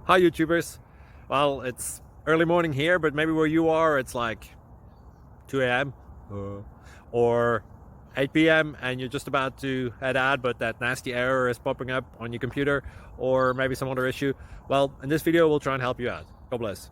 Hi YouTubers. Well, it's early morning here, but maybe where you are it's like 2 a.m. or 8 p.m. and you're just about to head out, but that nasty error is popping up on your computer, or maybe some other issue. Well, in this video we'll try and help you out. God bless.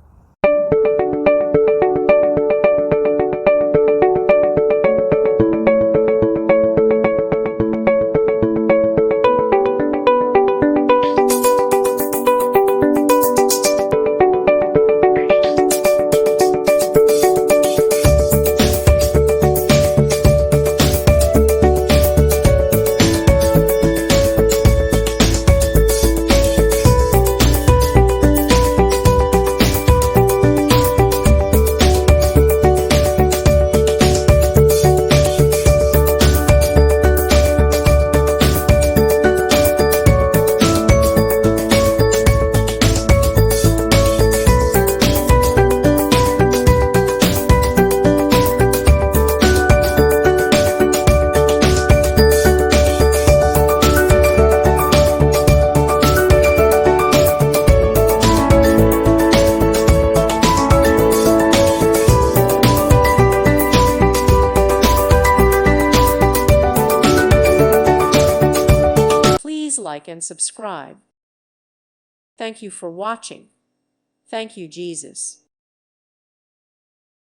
Please like and subscribe. Thank you for watching. Thank you, Jesus.